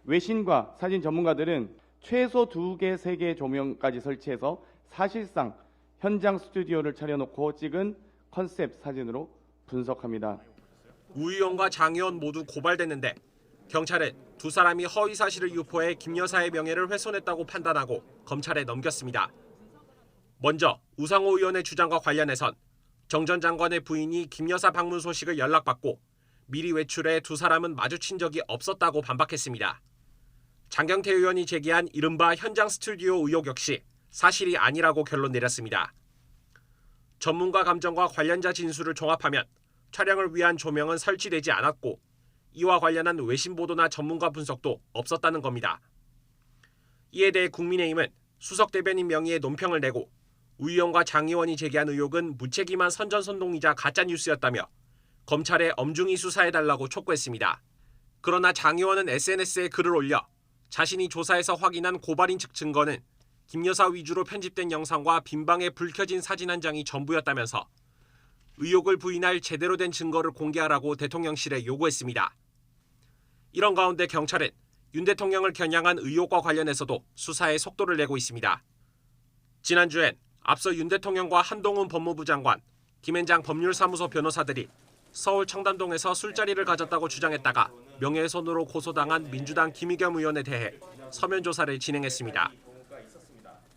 외신과 사진 전문가들은 최소 2개, 3개 조명까지 설치해서 사실상 현장 스튜디오를 차려놓고 찍은 컨셉 사진으로 분석합니다. 우 의원과 장 의원 모두 고발됐는데 경찰은 두 사람이 허위 사실을 유포해 김 여사의 명예를 훼손했다고 판단하고 검찰에 넘겼습니다. 먼저 우상호 의원의 주장과 관련해선 정 전 장관의 부인이 김 여사 방문 소식을 연락받고 미리 외출해 두 사람은 마주친 적이 없었다고 반박했습니다. 장경태 의원이 제기한 이른바 현장 스튜디오 의혹 역시 사실이 아니라고 결론 내렸습니다. 전문가 감정과 관련자 진술을 종합하면 촬영을 위한 조명은 설치되지 않았고 이와 관련한 외신 보도나 전문가 분석도 없었다는 겁니다. 이에 대해 국민의힘은 수석 대변인 명의의 논평을 내고 우 의원과 장 의원이 제기한 의혹은 무책임한 선전선동이자 가짜뉴스였다며 검찰에 엄중히 수사해달라고 촉구했습니다. 그러나 장 의원은 SNS에 글을 올려 자신이 조사해서 확인한 고발인 측 증거는 김 여사 위주로 편집된 영상과 빈방에 불 켜진 사진 한 장이 전부였다면서 의혹을 부인할 제대로 된 증거를 공개하라고 대통령실에 요구했습니다. 이런 가운데 경찰은 윤 대통령을 겨냥한 의혹과 관련해서도 수사에 속도를 내고 있습니다. 지난주엔 앞서 윤 대통령과 한동훈 법무부 장관, 김앤장 법률사무소 변호사들이 서울 청담동에서 술자리를 가졌다고 주장했다가 명예훼손으로 고소당한 민주당 김의겸 의원에 대해 서면 조사를 진행했습니다.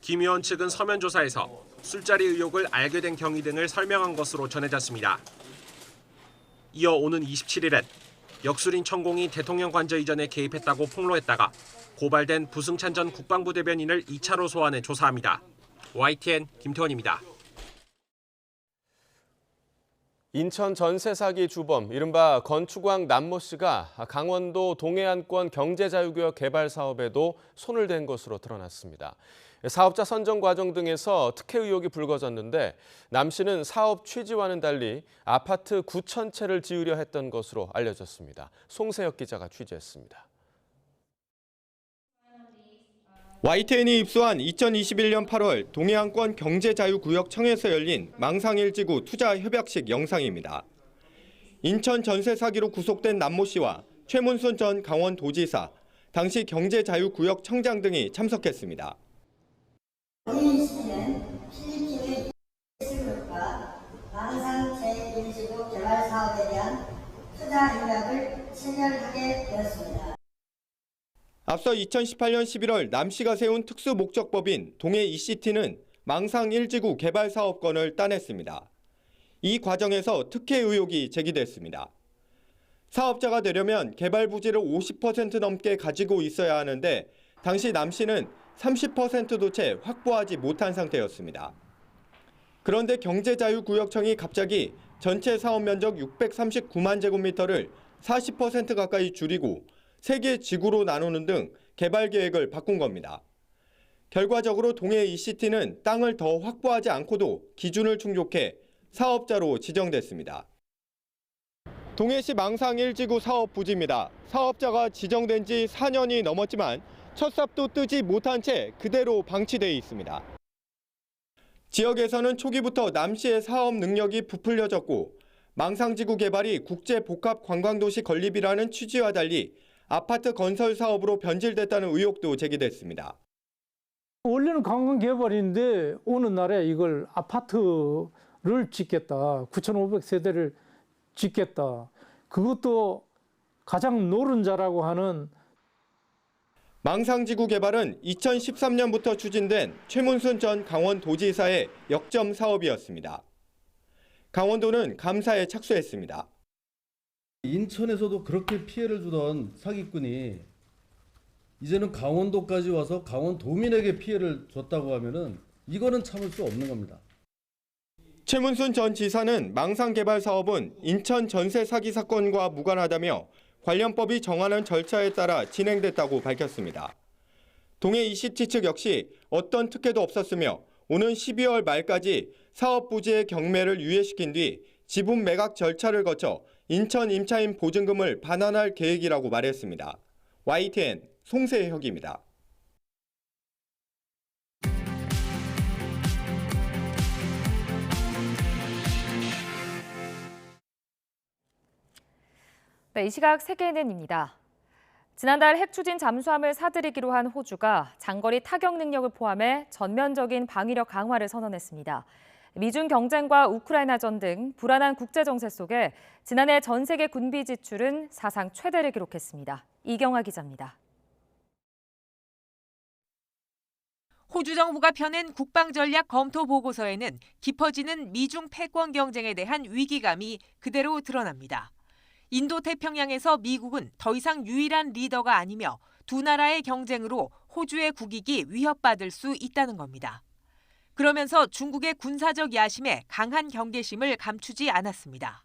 김 의원 측은 서면 조사에서 술자리 의혹을 알게 된 경위 등을 설명한 것으로 전해졌습니다. 이어 오는 27일엔 역술인 천공이 대통령 관저 이전에 개입했다고 폭로했다가 고발된 부승찬 전 국방부 대변인을 2차로 소환해 조사합니다. YTN 김태원입니다. 인천 전세 사기 주범 이른바 건축왕 남모 씨가 강원도 동해안권 경제자유구역 개발 사업에도 손을 댄 것으로 드러났습니다. 사업자 선정 과정 등에서 특혜 의혹이 불거졌는데 남 씨는 사업 취지와는 달리 아파트 9,000채를 지으려 했던 것으로 알려졌습니다. 송세혁 기자가 취재했습니다. YTN이 입수한 2021년 8월 동해안권 경제자유구역청에서 열린 망상일지구 투자협약식 영상입니다. 인천 전세 사기로 구속된 남모 씨와 최문순 전 강원도지사, 당시 경제자유구역청장 등이 참석했습니다. 본인 시는 필립 실급과 망상 제1지구 개발 사업에 대한 투자 협약을 체결하게 되었습니다. 앞서 2018년 11월 남 씨가 세운 특수목적법인 동해 ECT는 망상 1지구 개발 사업권을 따냈습니다. 이 과정에서 특혜 의혹이 제기됐습니다. 사업자가 되려면 개발 부지를 50% 넘게 가지고 있어야 하는데 당시 남 씨는 30%도 채 확보하지 못한 상태였습니다. 그런데 경제자유구역청이 갑자기 전체 사업 면적 639만 제곱미터를 40% 가까이 줄이고 3개 지구로 나누는 등 개발 계획을 바꾼 겁니다. 결과적으로 동해 ECT는 땅을 더 확보하지 않고도 기준을 충족해 사업자로 지정됐습니다. 동해시 망상 1지구 사업 부지입니다. 사업자가 지정된 지 4년이 넘었지만 첫 삽도 뜨지 못한 채 그대로 방치돼 있습니다. 지역에서는 초기부터 남 씨의 사업 능력이 부풀려졌고 망상지구 개발이 국제복합관광도시 건립이라는 취지와 달리 아파트 건설 사업으로 변질됐다는 의혹도 제기됐습니다. 원래는 관광개발인데 어느 날에 이걸 아파트를 짓겠다. 9,500세대를 짓겠다. 그것도 가장 노른자라고 하는 망상지구 개발은 2013년부터 추진된 최문순 전 강원도지사의 역점 사업이었습니다. 강원도는 감사에 착수했습니다. 인천에서도 그렇게 피해를 주던 사기꾼이 이제는 강원도까지 와서 강원도민에게 피해를 줬다고 하면은 이거는 참을 수 없는 겁니다. 최문순 전 지사는 망상 개발 사업은 인천 전세 사기 사건과 무관하다며 관련법이 정하는 절차에 따라 진행됐다고 밝혔습니다. 동해 ECT 측 역시 어떤 특혜도 없었으며 오는 12월 말까지 사업 부지의 경매를 유예시킨 뒤 지분 매각 절차를 거쳐 인천 임차인 보증금을 반환할 계획이라고 말했습니다. YTN 송세혁입니다. 네, 이 시각 세계는입니다. 지난달 핵 추진 잠수함을 사들이기로 한 호주가 장거리 타격 능력을 포함해 전면적인 방위력 강화를 선언했습니다. 미중 경쟁과 우크라이나전 등 불안한 국제 정세 속에 지난해 전 세계 군비 지출은 사상 최대를 기록했습니다. 이경아 기자입니다. 호주 정부가 펴낸 국방전략 검토 보고서에는 깊어지는 미중 패권 경쟁에 대한 위기감이 그대로 드러납니다. 인도태평양에서 미국은 더 이상 유일한 리더가 아니며 두 나라의 경쟁으로 호주의 국익이 위협받을 수 있다는 겁니다. 그러면서 중국의 군사적 야심에 강한 경계심을 감추지 않았습니다.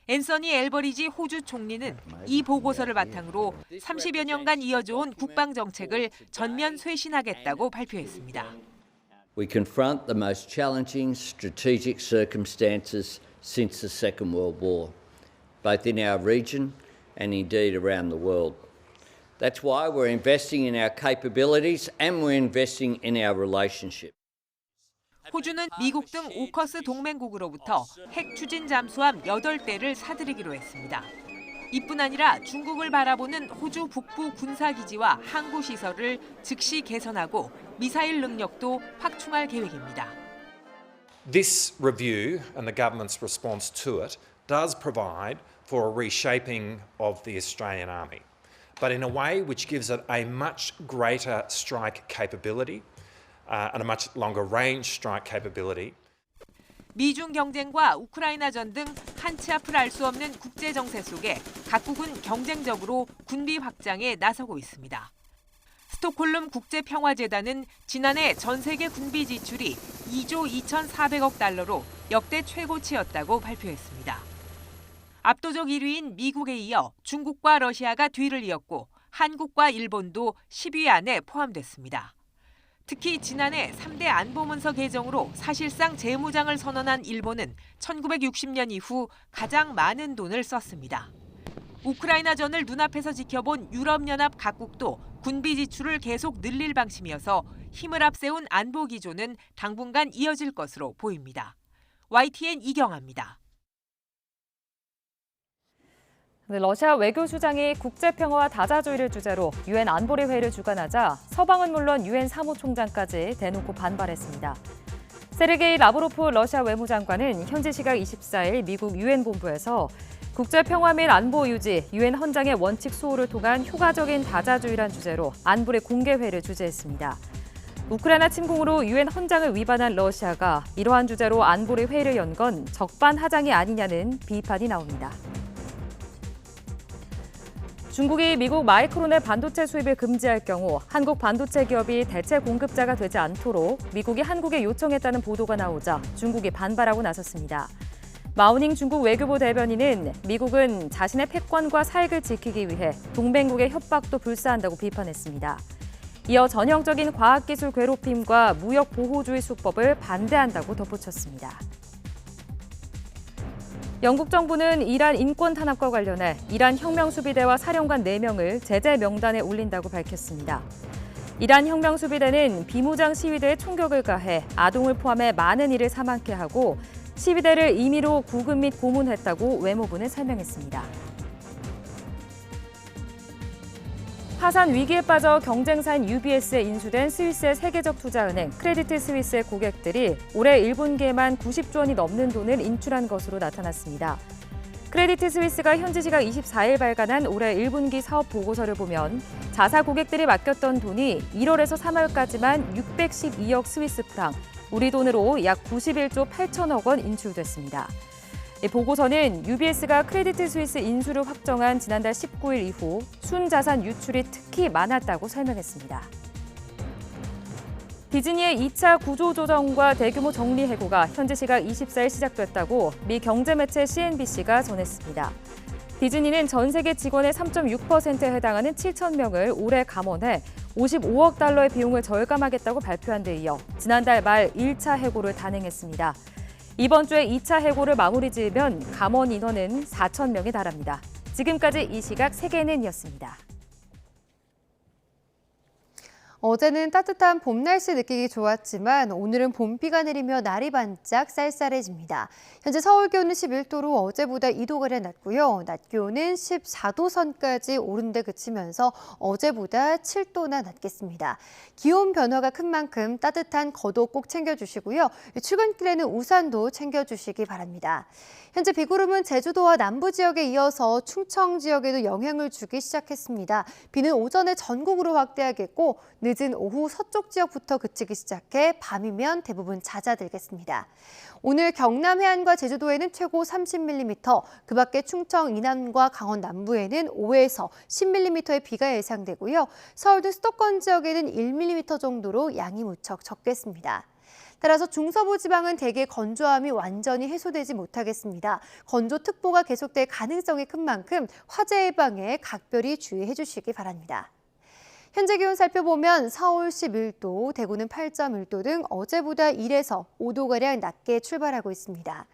앤서니 엘버리지 호주 총리는 이 보고서를 바탕으로 30여 년간 이어져온 국방정책을 전면 쇄신하겠다고 발표했습니다. We confront the most challenging strategic circumstances since the Second World War, both in our region and indeed around the world. That's why we're investing in our capabilities and we're investing in our relationship. 호주는 미국 등 오커스 동맹국으로부터 핵 추진 잠수함 8대를 사들이기로 했습니다. 이뿐 아니라 중국을 바라보는 호주 북부 군사기지와 항구시설을 즉시 개선하고 미사일 능력도 확충할 계획입니다. This review and the government's response to it does provide for a reshaping of the Australian Army, but in a way which gives it a much greater strike capability and a much longer range strike capability. 미중 경쟁과 우크라이나전 등 한치 앞을 알 수 없는 국제 정세 속에 각국은 경쟁적으로 군비 확장에 나서고 있습니다. 스톡홀름 국제평화재단은 지난해 전 세계 군비 지출이 2조 2,400억 달러로 역대 최고치였다고 발표했습니다. 압도적 1위인 미국에 이어 중국과 러시아가 뒤를 이었고 한국과 일본도 10위 안에 포함됐습니다. 특히 지난해 3대 안보문서 개정으로 사실상 재무장을 선언한 일본은 1960년 이후 가장 많은 돈을 썼습니다. 우크라이나전을 눈앞에서 지켜본 유럽연합 각국도 군비 지출을 계속 늘릴 방침이어서 힘을 앞세운 안보 기조는 당분간 이어질 것으로 보입니다. YTN 이경아입니다. 러시아 외교수장이 국제평화와 다자주의를 주제로 유엔 안보리 회의를 주관하자 서방은 물론 유엔 사무총장까지 대놓고 반발했습니다. 세르게이 라브로프 러시아 외무장관은 현지 시각 24일 미국 유엔 본부에서 국제평화 및 안보 유지, 유엔 헌장의 원칙 수호를 통한 효과적인 다자주의란 주제로 안보리 공개회를 주재했습니다. 우크라이나 침공으로 유엔 헌장을 위반한 러시아가 이러한 주제로 안보리 회의를 연 건 적반하장이 아니냐는 비판이 나옵니다. 중국이 미국 마이크론의 반도체 수입을 금지할 경우 한국 반도체 기업이 대체 공급자가 되지 않도록 미국이 한국에 요청했다는 보도가 나오자 중국이 반발하고 나섰습니다. 마오닝 중국 외교부 대변인은 미국은 자신의 패권과 사익을 지키기 위해 동맹국의 협박도 불사한다고 비판했습니다. 이어 전형적인 과학기술 괴롭힘과 무역 보호주의 수법을 반대한다고 덧붙였습니다. 영국 정부는 이란 인권 탄압과 관련해 이란 혁명수비대와 사령관 4명을 제재 명단에 올린다고 밝혔습니다. 이란 혁명수비대는 비무장 시위대에 총격을 가해 아동을 포함해 많은 이를 사망케 하고 시위대를 임의로 구금 및 고문했다고 외무부는 설명했습니다. 파산 위기에 빠져 경쟁사인 UBS에 인수된 스위스의 세계적 투자은행 크레디트 스위스의 고객들이 올해 1분기에만 90조 원이 넘는 돈을 인출한 것으로 나타났습니다. 크레디트 스위스가 현지 시각 24일 발간한 올해 1분기 사업 보고서를 보면 자사 고객들이 맡겼던 돈이 1월에서 3월까지만 612억 스위스 프랑, 우리 돈으로 약 91조 8천억 원 인출됐습니다. 이 보고서는 UBS가 크레디트 스위스 인수를 확정한 지난달 19일 이후 순자산 유출이 특히 많았다고 설명했습니다. 디즈니의 2차 구조조정과 대규모 정리해고가 현지 시각 24일 시작됐다고 미 경제매체 CNBC가 전했습니다. 디즈니는 전 세계 직원의 3.6%에 해당하는 7천 명을 올해 감원해 55억 달러의 비용을 절감하겠다고 발표한 데 이어 지난달 말 1차 해고를 단행했습니다. 이번 주에 2차 해고를 마무리 지으면 감원 인원은 4천 명에 달합니다. 지금까지 이 시각 세계는이었습니다. 어제는 따뜻한 봄 날씨 느끼기 좋았지만 오늘은 봄비가 내리며 날이 반짝 쌀쌀해집니다. 현재 서울 기온은 11도로 어제보다 2도가량 낮고요. 낮 기온은 14도 선까지 오른 데 그치면서 어제보다 7도나 낮겠습니다. 기온 변화가 큰 만큼 따뜻한 겉옷 꼭 챙겨주시고요. 출근길에는 우산도 챙겨주시기 바랍니다. 현재 비구름은 제주도와 남부 지역에 이어서 충청 지역에도 영향을 주기 시작했습니다. 비는 오전에 전국으로 확대하겠고 늦은 오후 서쪽 지역부터 그치기 시작해 밤이면 대부분 잦아들겠습니다. 오늘 경남 해안과 제주도에는 최고 30mm, 그 밖에 충청 이남과 강원 남부에는 5에서 10mm의 비가 예상되고요. 서울 등 수도권 지역에는 1mm 정도로 양이 무척 적겠습니다. 따라서 중서부 지방은 대개 건조함이 완전히 해소되지 못하겠습니다. 건조특보가 계속될 가능성이 큰 만큼 화재 예방에 각별히 주의해 주시기 바랍니다. 현재 기온 살펴보면 서울 11도, 대구는 8.1도 등 어제보다 1에서 5도가량 낮게 출발하고 있습니다.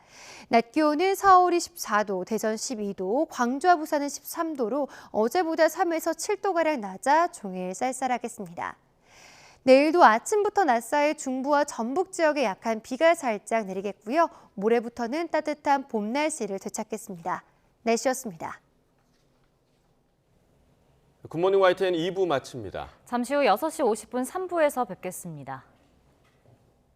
낮 기온은 서울이 14도, 대전 12도, 광주와 부산은 13도로 어제보다 3에서 7도가량 낮아 종일 쌀쌀하겠습니다. 내일도 아침부터 낮 사이 중부와 전북 지역에 약한 비가 살짝 내리겠고요. 모레부터는 따뜻한 봄 날씨를 되찾겠습니다. 날씨였습니다. 굿모닝 YTN 2부 마칩니다. 잠시 후 6시 50분 3부에서 뵙겠습니다.